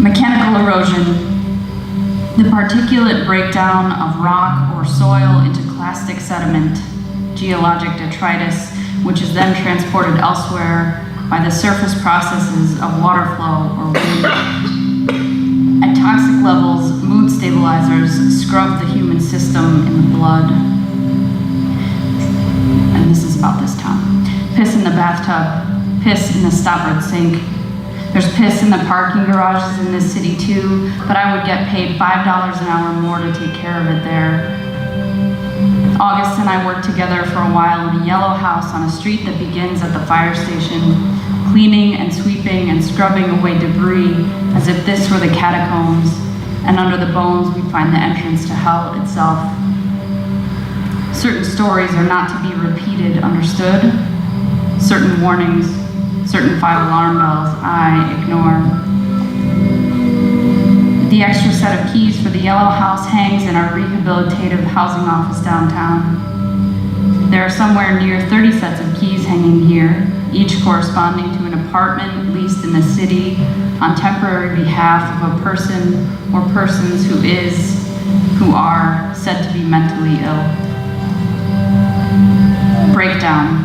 Mechanical erosion, the particulate breakdown of rock or soil into clastic sediment, geologic detritus, which is then transported elsewhere by the surface processes of water flow or wind. At toxic levels, mood stabilizers scrub the human system in the blood. And this is about this time. Piss in the bathtub, piss in the stoppered sink. There's piss in the parking garages in this city too, but I would get paid $5 an hour more to take care of it there. August and I worked together for a while in a yellow house on a street that begins at the fire station, cleaning and sweeping and scrubbing away debris as if this were the catacombs, and under the bones we'd find the entrance to hell itself. Certain stories are not to be repeated, understood? Certain warnings, certain 5 alarm bells, I ignore. The extra set of keys for the yellow house hangs in our rehabilitative housing office downtown. There are somewhere near 30 sets of keys hanging here, each corresponding to an apartment leased in the city on temporary behalf of a person or persons who are said to be mentally ill. Breakdown.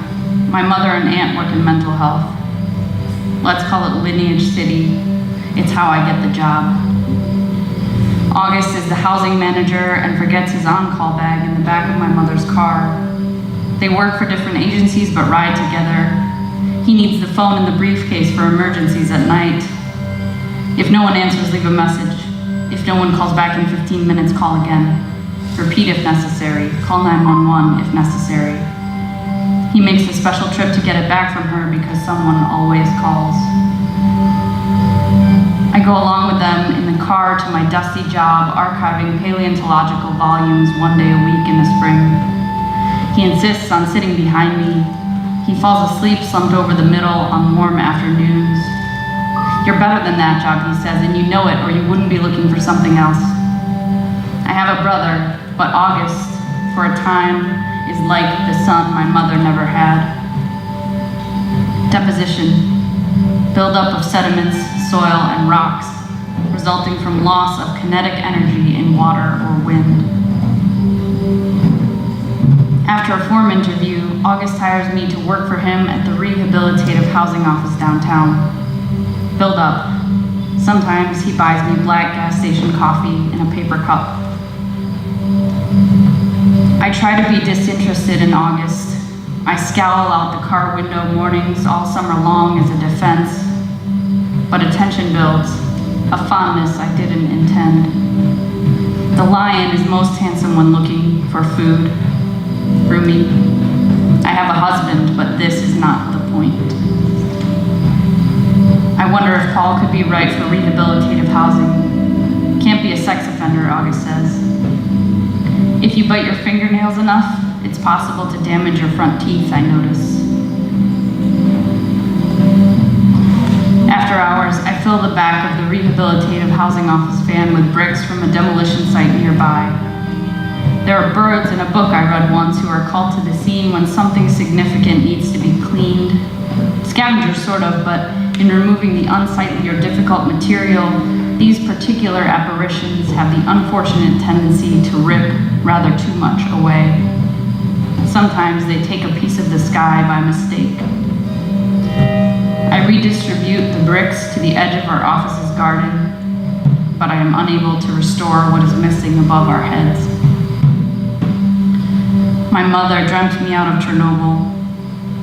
My mother and aunt work in mental health. Let's call it Lineage City. It's how I get the job. August is the housing manager and forgets his on-call bag in the back of my mother's car. They work for different agencies but ride together. He needs the phone in the briefcase for emergencies at night. If no one answers, leave a message. If no one calls back in 15 minutes, call again. Repeat if necessary. Call 911 if necessary. He makes a special trip to get it back from her because someone always calls. I go along with them in the car to my dusty job archiving paleontological volumes one day a week in the spring. He insists on sitting behind me. He falls asleep slumped over the middle on warm afternoons. You're better than that job, he says, and you know it, or you wouldn't be looking for something else. I have a brother, but August, for a time, is like the son my mother never had. Deposition. Buildup of sediments, soil, and rocks, resulting from loss of kinetic energy in water or wind. After a form interview, August hires me to work for him at the rehabilitative housing office downtown. Build up. Sometimes he buys me black gas station coffee in a paper cup. I try to be disinterested in August. I scowl out the car window mornings all summer long as a defense, but attention builds, a fondness I didn't intend. The lion is most handsome when looking for food. Rumi. I have a husband, but this is not the point. I wonder if Paul could be right for rehabilitative housing. Can't be a sex offender, August says. If you bite your fingernails enough, it's possible to damage your front teeth, I notice. After hours, I fill the back of the rehabilitative housing office van with bricks from a demolition site nearby. There are birds in a book I read once who are called to the scene when something significant needs to be cleaned. Scavengers, sort of, but in removing the unsightly or difficult material, these particular apparitions have the unfortunate tendency to rip rather too much away. Sometimes they take a piece of the sky by mistake. I redistribute the bricks to the edge of our office's garden, but I am unable to restore what is missing above our heads. My mother dreamt me out of Chernobyl.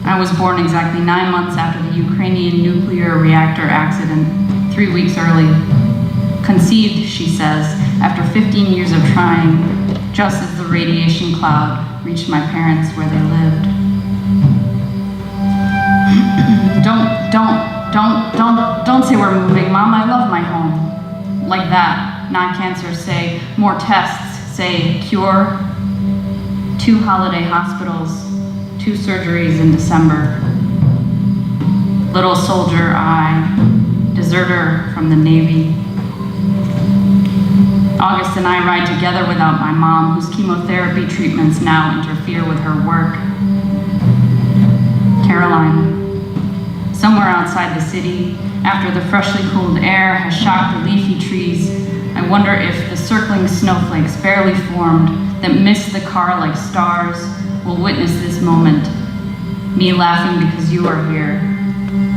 I was born exactly 9 months after the Ukrainian nuclear reactor accident, 3 weeks early. Conceived, she says, after 15 years of trying, just as the radiation cloud reached my parents where they lived. Don't say we're moving, Mom, I love my home. Like that, not cancer, say, more tests, say, cure. 2 holiday hospitals, 2 surgeries in December. Little soldier I, deserter from the Navy. August and I ride together without my mom, whose chemotherapy treatments now interfere with her work. Caroline. Somewhere outside the city, After the freshly cooled air has shocked the leafy trees, I wonder if the circling snowflakes barely formed that mist the car like stars will witness this moment. Me laughing because you are here.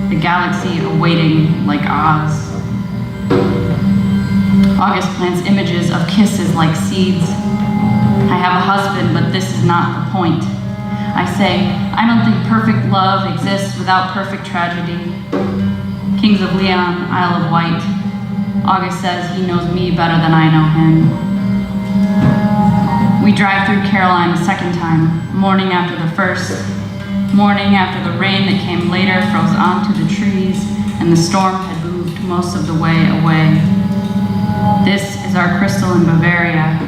The galaxy awaiting like Oz. August plants images of kisses like seeds. I have a husband, but this is not the point. I say, I don't think perfect love exists without perfect tragedy. Kings of Leon, Isle of Wight. August says he knows me better than I know him. We drive through Caroline a second time, morning after the first. Morning after the rain that came later froze onto the trees and the storm had moved most of the way away. This is our crystal in Bavaria.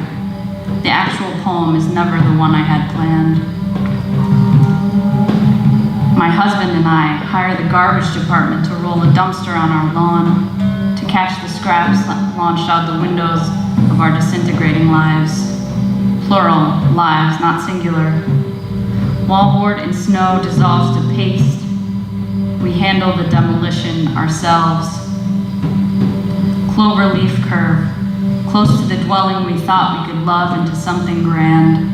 The actual poem is never the one I had planned. My husband and I hire the garbage department to roll a dumpster on our lawn, to catch the scraps launched out the windows of our disintegrating lives. Plural, lives, not singular. Wallboard in snow dissolves to paste. We handle the demolition ourselves. Cloverleaf curve, close to the dwelling we thought we could love into something grand.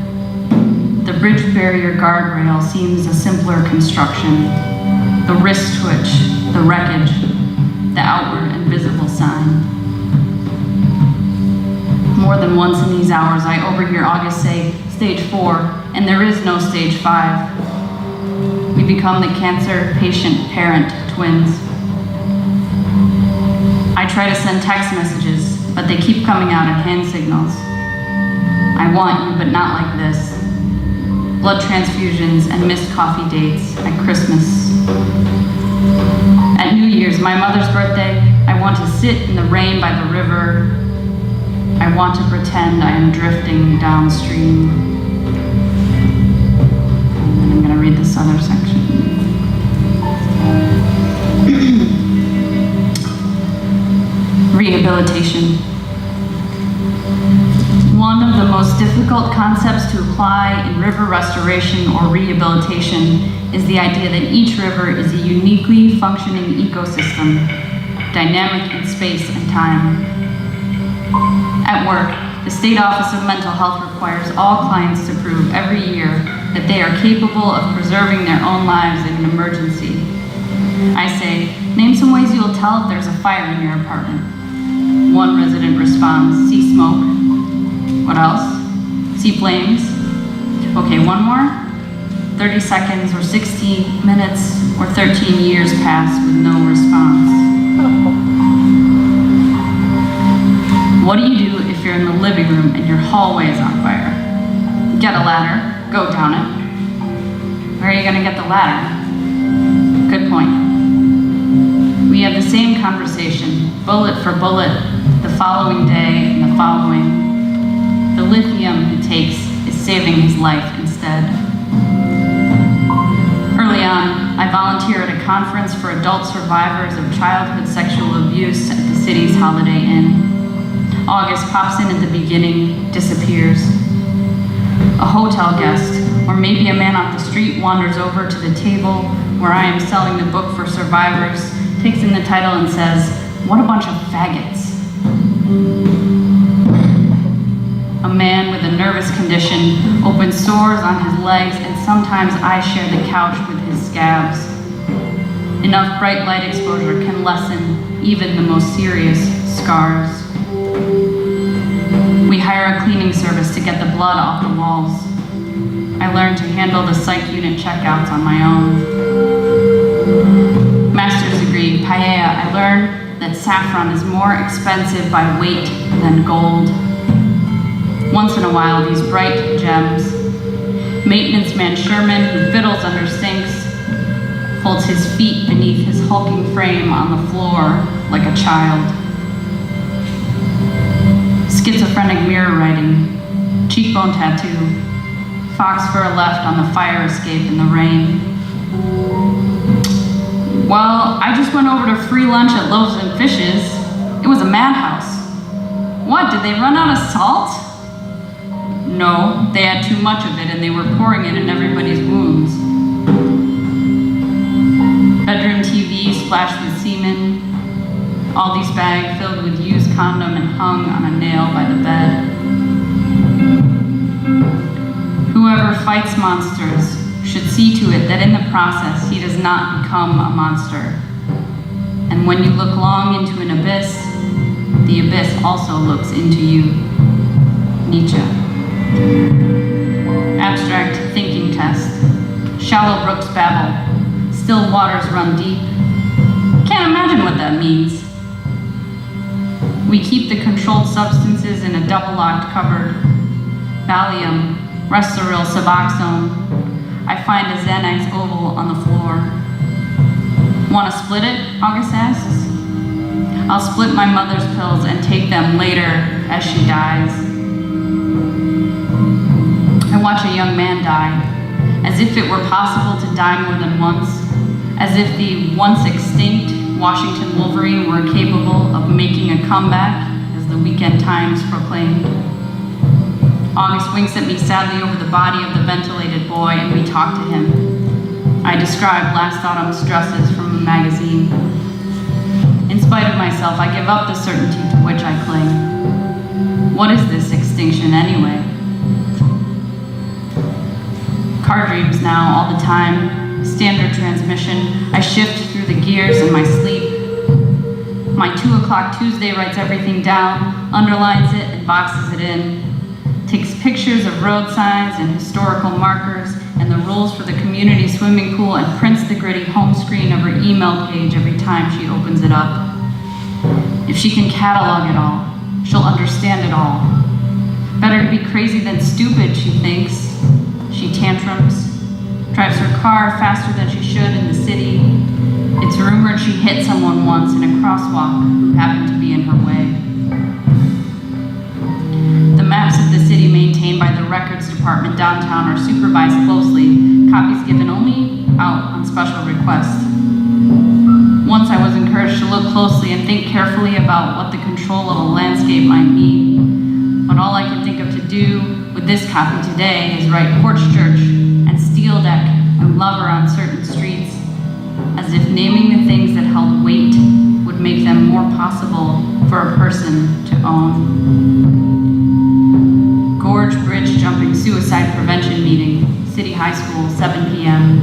The bridge barrier guardrail seems a simpler construction. The wrist twitch, the wreckage, the outward and visible sign. More than once in these hours, I overhear August say, stage 4, and there is no stage 5. We become the cancer patient parent twins. I try to send text messages, but they keep coming out in hand signals. I want you, but not like this. Blood transfusions and missed coffee dates at Christmas. At New Year's, my mother's birthday, I want to sit in the rain by the river. I want to pretend I am drifting downstream. And then I'm going to read this other section. Rehabilitation. One of the most difficult concepts to apply in river restoration or rehabilitation is the idea that each river is a uniquely functioning ecosystem, dynamic in space and time. At work, the State Office of Mental Health requires all clients to prove every year that they are capable of preserving their own lives in an emergency. I say, name some ways you'll tell if there's a fire in your apartment. One resident responds, see smoke. What else? See flames? Okay, one more. 30 seconds or 60 minutes or 13 years pass with no response. What do you do if you're in the living room and your hallway is on fire? Get a ladder, go down it. Where are you gonna get the ladder? Good point. We have the same conversation, bullet for bullet, the following day and the following. The lithium he takes is saving his life instead. Early on, I volunteer at a conference for adult survivors of childhood sexual abuse at the city's Holiday Inn. August pops in at the beginning, disappears. A hotel guest, or maybe a man off the street, wanders over to the table where I am selling the book for survivors, takes in the title and says, "What a bunch of faggots." A man with a nervous condition, open sores on his legs, and sometimes I share the couch with his scabs. Enough bright light exposure can lessen even the most serious scars. We hire a cleaning service to get the blood off the walls. I learned to handle the psych unit checkouts on my own. Master's degree, paella, I learned that saffron is more expensive by weight than gold. Once in a while, these bright gems. Maintenance man Sherman, who fiddles under sinks, holds his feet beneath his hulking frame on the floor like a child. Schizophrenic mirror writing, cheekbone tattoo, fox fur left on the fire escape in the rain. Well, I just went over to free lunch at Loaves and Fishes. It was a madhouse. What, did they run out of salt? No, they had too much of it and they were pouring it in everybody's wounds. Bedroom TV splashed with semen. All these bags filled with used condom and hung on a nail by the bed. Whoever fights monsters should see to it that in the process he does not become a monster. And when you look long into an abyss, the abyss also looks into you. Nietzsche. Abstract thinking test. Shallow brooks babble. Still waters run deep. Can't imagine what that means. We keep the controlled substances in a double-locked cupboard. Valium, Restoril, Suboxone. I find a Xanax oval on the floor. Want to split it? August asks. I'll split my mother's pills and take them later as she dies. I watch a young man die, as if it were possible to die more than once, as if the once extinct Washington Wolverine were capable of making a comeback, as the Weekend Times proclaimed. August winks at me sadly over the body of the ventilated boy, and we talk to him. I describe last autumn's dresses from a magazine. In spite of myself, I give up the certainty to which I cling. What is this extinction anyway? Car dreams now, all the time. Standard transmission. I shift through the gears in my sleep. My 2 o'clock Tuesday writes everything down, underlines it, and boxes it in. Takes pictures of road signs and historical markers and the rules for the community swimming pool and prints the gritty home screen of her email page every time she opens it up. If she can catalog it all, she'll understand it all. Better to be crazy than stupid, she thinks. She tantrums, drives her car faster than she should in the city. It's rumored she hit someone once in a crosswalk who happened to be in her way. The maps of the city maintained by the records department downtown are supervised closely, copies given only out on special request. Once I was encouraged to look closely and think carefully about what the control of a landscape might mean. But all I can think of to do with this copy today is write porch church and steel deck and lover on certain streets, as if naming the things that held weight would make them more possible for a person to own. Gorge Bridge jumping suicide prevention meeting, City High School, 7 p.m.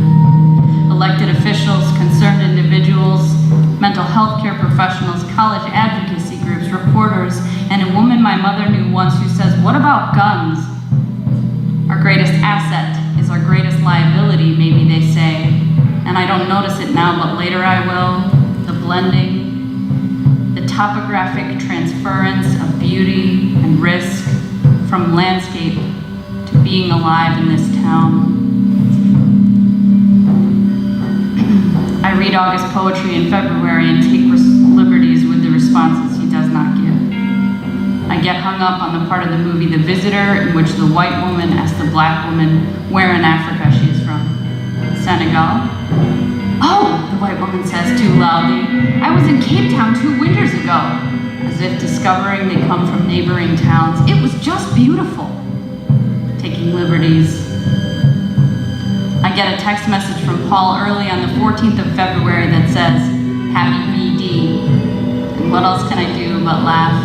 Elected officials, concerned individuals, mental health care professionals, college advocacy groups, reporters, and a woman my mother knew once who says, "What about guns? Our greatest asset is our greatest liability," maybe they say. And I don't notice it now, but later I will. The blending, the topographic transference of beauty and risk from landscape to being alive in this town. I read August poetry in February and take liberties with the responses he does not give. I get hung up on the part of the movie The Visitor in which the white woman asks the black woman where in Africa she is from. Senegal? "Oh," the white woman says too loudly, "I was in Cape Town 2 winters ago," as if discovering they come from neighboring towns. "It was just beautiful." Taking liberties. I get a text message from Paul early on the 14th of February that says, "Happy VD." And what else can I do but laugh?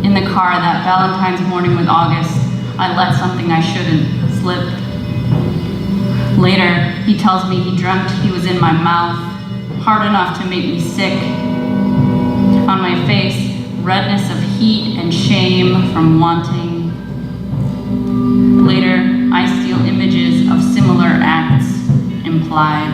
In the car that Valentine's morning with August, I let something I shouldn't slip. Later, he tells me he dreamt he was in my mouth, hard enough to make me sick. On my face, redness of heat and shame from wanting. Later, I steal images of similar acts implied.